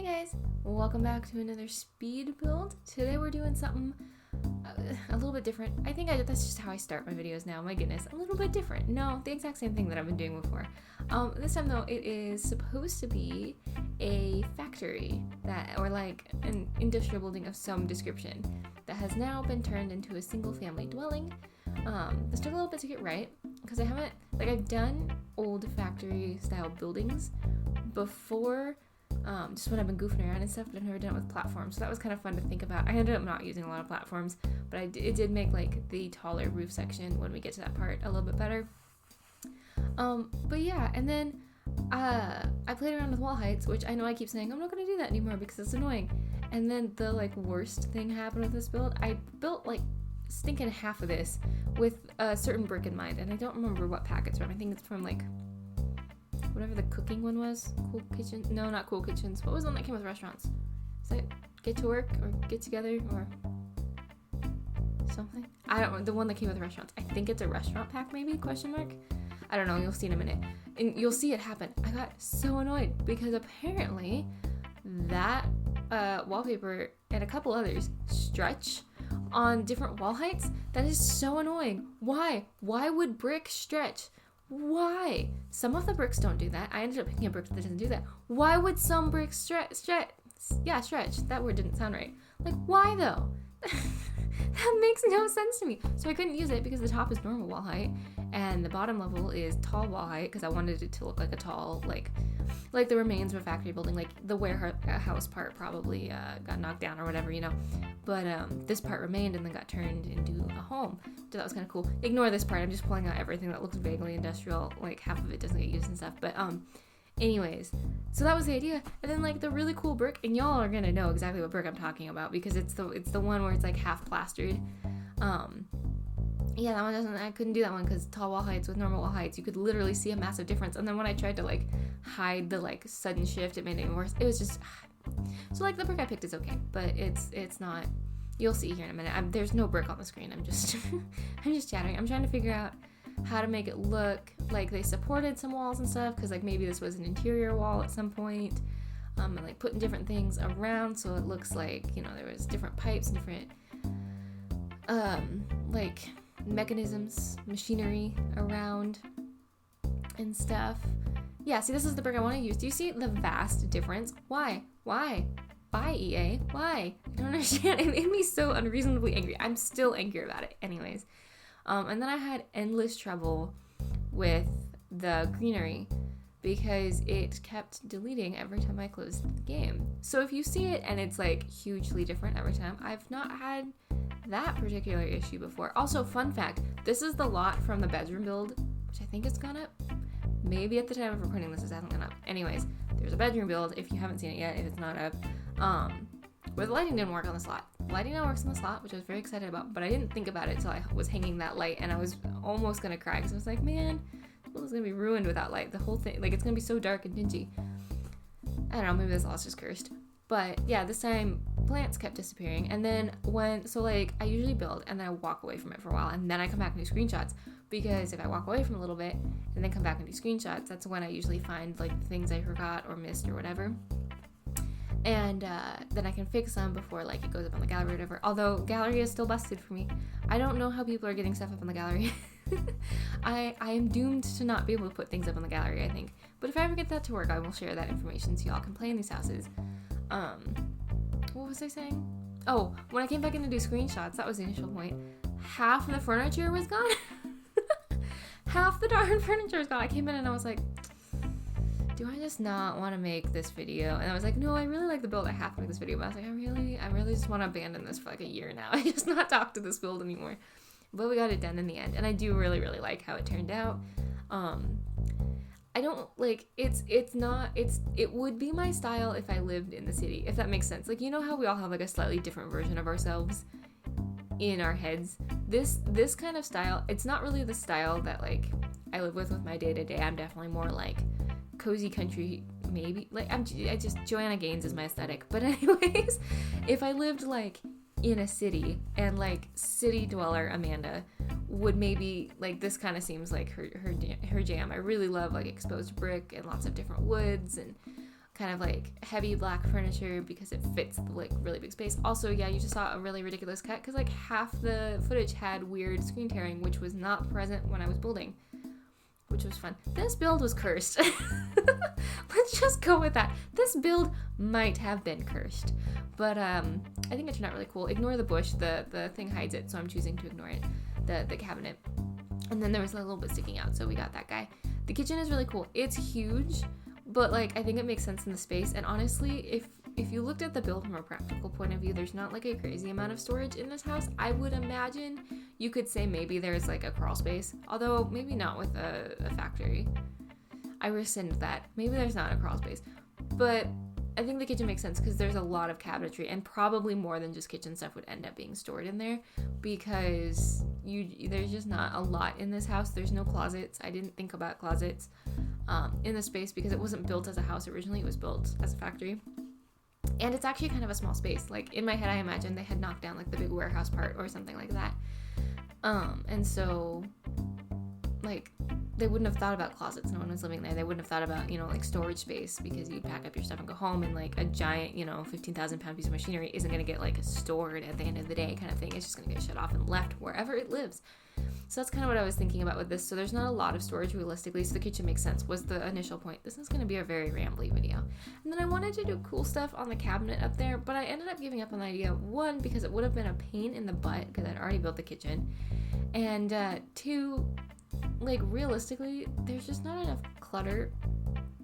guys, welcome back to another speed build. Today we're doing something a little bit different. I think that's just how I start my videos now. My goodness, a little bit different. No, the exact same thing that I've been doing before. This time though, it is supposed to be a factory or like an industrial building of some description that has now been turned into a single family dwelling. This took a little bit to get right because I've done old factory style buildings before. Just when I've been goofing around and stuff, but I've never done it with platforms, so that was kind of fun to think about. I ended up not using a lot of platforms, but it did make like the taller roof section when we get to that part a little bit better. But yeah, and then I played around with wall heights, which I know I keep saying I'm not going to do that anymore because it's annoying. And then the like worst thing happened with this build. I built like stinking half of this with a certain brick in mind, and I don't remember what pack it's from. I think it's from like whatever the cooking one was. Cool Kitchen? No, not Cool Kitchens. What was the one that came with restaurants? Is that Get to Work or Get Together or something? I don't know. The one that came with restaurants. I think it's a restaurant pack maybe? Question mark? I don't know. You'll see in a minute. And you'll see it happen. I got so annoyed because apparently that wallpaper and a couple others stretch on different wall heights. That is so annoying. Why? Why would brick stretch? Why? Some of the bricks don't do that. I ended up picking a brick that doesn't do that. Why would some bricks stretch? Yeah, stretch. That word didn't sound right. Like, why though? That makes no sense to me. So I couldn't use it because the top is normal wall height and the bottom level is tall wall height because I wanted it to look like a tall, like the remains of a factory building. Like the warehouse part probably got knocked down or whatever, you know. But this part remained and then got turned into a home. So that was kind of cool. Ignore this part. I'm just pulling out everything that looks vaguely industrial. Like half of it doesn't get used and stuff. But anyways, so that was the idea. And then like the really cool brick, and y'all are gonna know exactly what brick I'm talking about because it's the one where it's like half plastered. Yeah, that one I couldn't do that one because tall wall heights with normal wall heights, you could literally see a massive difference. And then when I tried to like hide the like sudden shift, it made it even worse. It was just so like the brick I picked is okay, but it's not. You'll see here in a minute. There's no brick on the screen. I'm just I'm just chattering. I'm trying to figure out how to make it look like they supported some walls and stuff because like maybe this was an interior wall at some point. And like putting different things around so it looks like, you know, there was different pipes, different like mechanisms, machinery around and stuff. Yeah, see, this is the brick I want to use. Do you see the vast difference? Why? Why, EA? Why? I don't understand. It made me so unreasonably angry. I'm still angry about it. Anyways. And then I had endless trouble with the greenery because it kept deleting every time I closed the game. So if you see it and it's like hugely different every time, I've not had that particular issue before. Also, fun fact, this is the lot from the bedroom build, which I think has gone up. Maybe at the time of recording this, it hasn't gone up. Anyways, there's a bedroom build if you haven't seen it yet, if it's not up. Where the lighting didn't work on the slot. Lighting now works on the slot, which I was very excited about, but I didn't think about it until I was hanging that light, and I was almost gonna cry because I was like, man, the build is gonna be ruined without light. The whole thing, like, it's gonna be so dark and dingy. I don't know, maybe this lot's just cursed. But yeah, this time plants kept disappearing, and then I usually build and then I walk away from it for a while, and then I come back and do screenshots, because if I walk away from it a little bit and then come back and do screenshots, that's when I usually find like the things I forgot or missed or whatever. And then I can fix them before like it goes up on the gallery or whatever. Although gallery is still busted for me. I don't know how people are getting stuff up on the gallery. I am doomed to not be able to put things up on the gallery, I think. But if I ever get that to work, I will share that information so y'all can play in these houses. What was I saying? Oh, when I came back in to do screenshots, that was the initial point. Half the furniture was gone. Half the darn furniture was gone. I came in and I was like, do I just not want to make this video? And I was like, no, I really like the build. I have to make this video. But I was like, I really just want to abandon this for like a year now. I just not talk to this build anymore. But we got it done in the end. And I do really, really like how it turned out. I don't like, it would be my style if I lived in the city, if that makes sense. Like, you know how we all have like a slightly different version of ourselves in our heads? This kind of style, it's not really the style that like I live with my day-to-day. I'm definitely more like cozy country, maybe. Like I just Joanna Gaines is my aesthetic. But anyways, if I lived like in a city and like city dweller Amanda would maybe like, this kind of seems like her jam. I really love like exposed brick and lots of different woods and kind of like heavy black furniture because it fits the like really big space. Also, yeah, you just saw a really ridiculous cut because like half the footage had weird screen tearing, which was not present when I was building, which was fun. This build was cursed. Let's just go with that. This build might have been cursed, but I think it turned out really cool. Ignore the bush. The thing hides it, so I'm choosing to ignore it. The cabinet. And then there was a little bit sticking out, so we got that guy. The kitchen is really cool. It's huge, but like I think it makes sense in the space. And honestly, if you looked at the build from a practical point of view, there's not like a crazy amount of storage in this house. I would imagine you could say maybe there's like a crawl space, although maybe not with a factory. I rescind that. Maybe there's not a crawl space, but I think the kitchen makes sense because there's a lot of cabinetry, and probably more than just kitchen stuff would end up being stored in there because there's just not a lot in this house. There's no closets. I didn't think about closets in the space because it wasn't built as a house originally. It was built as a factory. And it's actually kind of a small space. Like in my head, I imagine they had knocked down like the big warehouse part or something like that. And so like they wouldn't have thought about closets. No one was living there. They wouldn't have thought about, like storage space because you'd pack up your stuff and go home, and like a giant, 15,000 pound piece of machinery isn't going to get like stored at the end of the day kind of thing. It's just going to get shut off and left wherever it lives. So that's kind of what I was thinking about with this. So there's not a lot of storage realistically, so the kitchen makes sense was the initial point. This is going to be a very rambly video. And then I wanted to do cool stuff on the cabinet up there, but I ended up giving up on the idea. One, because it would have been a pain in the butt because I'd already built the kitchen. And two, like realistically, there's just not enough clutter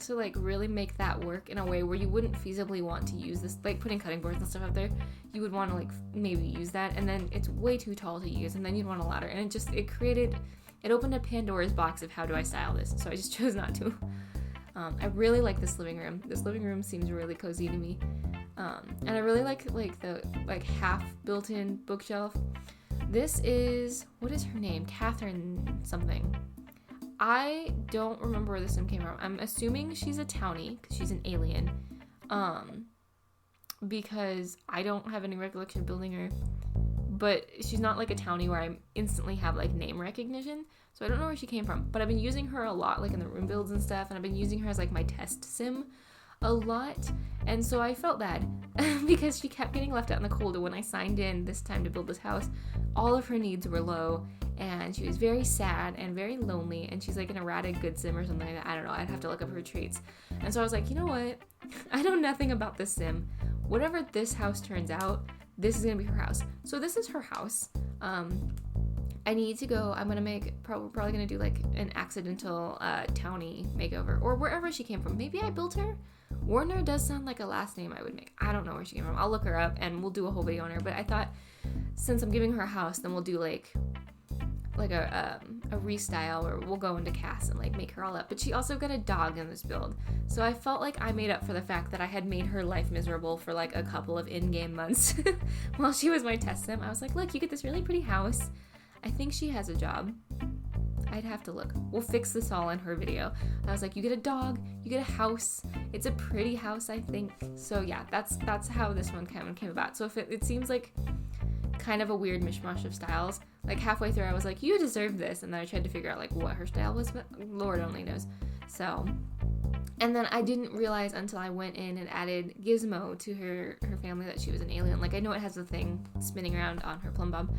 to like really make that work in a way where you wouldn't feasibly want to use this, like putting cutting boards and stuff up there. You would want to like maybe use that, and then it's way too tall to use, and then you'd want a ladder, and it opened a Pandora's box of how do I style this, so I just chose not to. I really like this living room. This living room seems really cozy to me, and I really like the like half built-in bookshelf. This is, what is her name? Catherine something. I don't remember where this sim came from. I'm assuming she's a townie because she's an alien. Because I don't have any recollection of building her. But she's not like a townie where I instantly have like name recognition. So I don't know where she came from. But I've been using her a lot like in the room builds and stuff. And I've been using her as like my test sim a lot. And so I felt bad because she kept getting left out in the cold. And when I signed in this time to build this house, all of her needs were low. And she was very sad and very lonely, and she's like an erratic good sim or something like that. I don't know, I'd have to look up her traits. And so I was like, you know what? I know nothing about this sim. Whatever this house turns out, this is gonna be her house. So this is her house. I need to go, I'm gonna make, probably gonna do like an accidental townie makeover, or wherever she came from. Maybe I built her? Warner does sound like a last name I would make. I don't know where she came from. I'll look her up and we'll do a whole video on her. But I thought since I'm giving her a house, then we'll do like a restyle where we'll go into cast and like make her all up. But she also got a dog in this build, so I felt like I made up for the fact that I had made her life miserable for like a couple of in-game months while she was my test sim. I was like, look, you get this really pretty house. I think she has a job. I'd have to look. We'll fix this all in her video. I was like, you get a dog, you get a house. It's a pretty house, I think. So yeah, that's how this one kind of came about. So if it seems like kind of a weird mishmash of styles, like halfway through I was like, you deserve this, and then I tried to figure out like what her style was, but Lord only knows. So, and then I didn't realize until I went in and added Gizmo to her family that she was an alien. Like I know it has a thing spinning around on her plumb bob,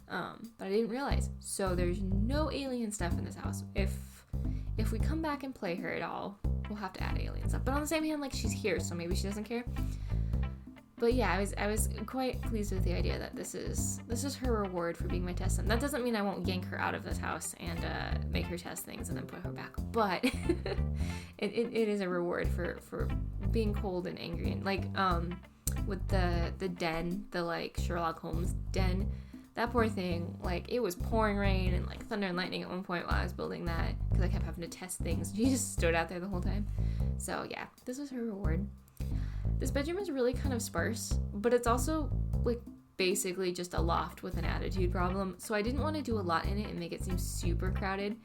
but I didn't realize. So there's no alien stuff in this house. If we come back and play her at all, we'll have to add alien stuff. But on the same hand, like she's here, so maybe she doesn't care. But yeah, I was quite pleased with the idea that this is her reward for being my test sim. That doesn't mean I won't yank her out of this house and make her test things and then put her back. But it is a reward for being cold and angry, and like with the den, the like Sherlock Holmes den. That poor thing, like it was pouring rain and like thunder and lightning at one point while I was building that because I kept having to test things. She just stood out there the whole time. So yeah, this was her reward. This bedroom is really kind of sparse, but it's also like basically just a loft with an attitude problem. So I didn't want to do a lot in it and make it seem super crowded.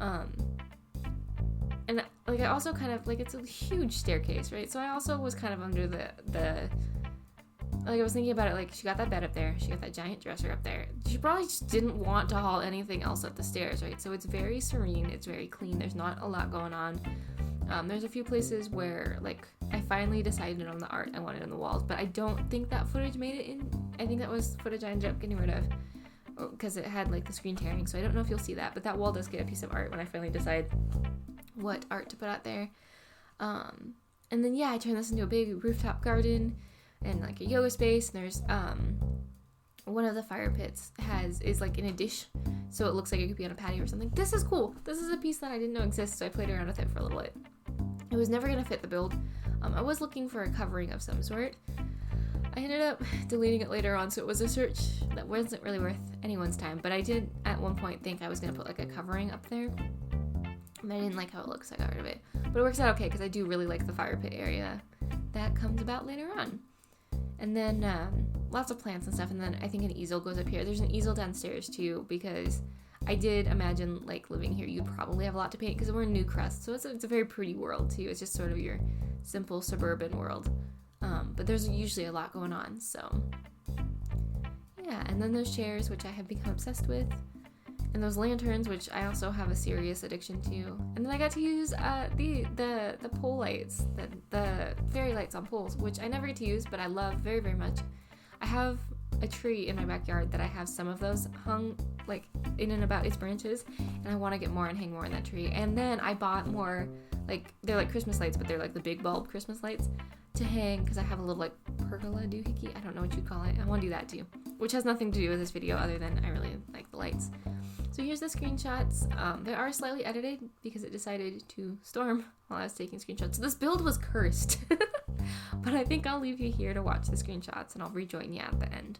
And like I also kind of like, it's a huge staircase, right? So I also was kind of under the like I was thinking about it, like she got that bed up there, she got that giant dresser up there. She probably just didn't want to haul anything else up the stairs, right? So it's very serene, it's very clean, there's not a lot going on. There's a few places where like I finally decided on the art I wanted on the walls, but I don't think that footage made it in. I think that was footage I ended up getting rid of because it had like the screen tearing, so I don't know if you'll see that, but that wall does get a piece of art when I finally decide what art to put out there. And then yeah, I turned this into a big rooftop garden and like a yoga space, and there's one of the fire pits is like in a dish, so it looks like it could be on a patio or something. This is cool. This is a piece that I didn't know exists, so I played around with it for a little bit. It was never gonna fit the build. I was looking for a covering of some sort. I ended up deleting it later on, so it was a search that wasn't really worth anyone's time, but I did at one point think I was gonna put like a covering up there, but I didn't like how it looks, so I got rid of it. But it works out okay because I do really like the fire pit area. That comes about later on. And then lots of plants and stuff, and then I think an easel goes up here. There's an easel downstairs too, because I did imagine like living here you'd probably have a lot to paint because we're in New Crest, so it's a very pretty world too. It's just sort of your simple suburban world, but there's usually a lot going on, so yeah. And then those chairs, which I have become obsessed with, and those lanterns, which I also have a serious addiction to. And then I got to use the pole lights, the fairy lights on poles, which I never get to use, but I love very, very much. I have a tree in my backyard that I have some of those hung like in and about its branches, and I want to get more and hang more in that tree. And then I bought more, like they're like Christmas lights, but they're like the big bulb Christmas lights to hang because I have a little like pergola doohickey. I don't know what you'd call it. I want to do that too, which has nothing to do with this video other than I really like the lights. So here's the screenshots. They are slightly edited because it decided to storm while I was taking screenshots. So this build was cursed. But I think I'll leave you here to watch the screenshots and I'll rejoin you at the end.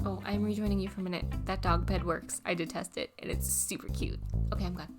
Oh, I'm rejoining you for a minute. That dog bed works. I did test it, and it's super cute. Okay, I'm gone.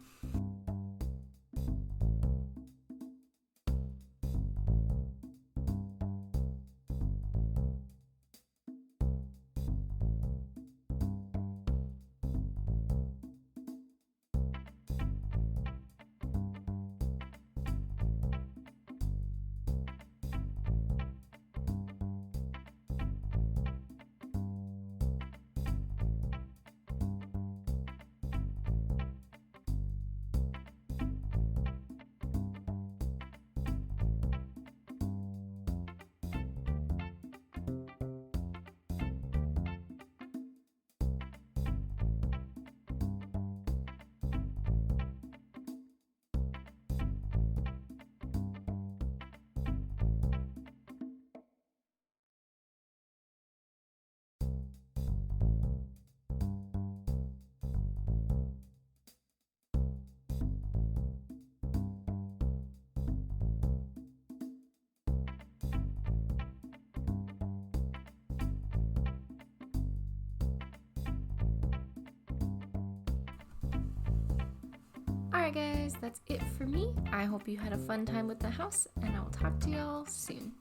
Alright guys, that's it for me. I hope you had a fun time with the house, and I will talk to y'all soon.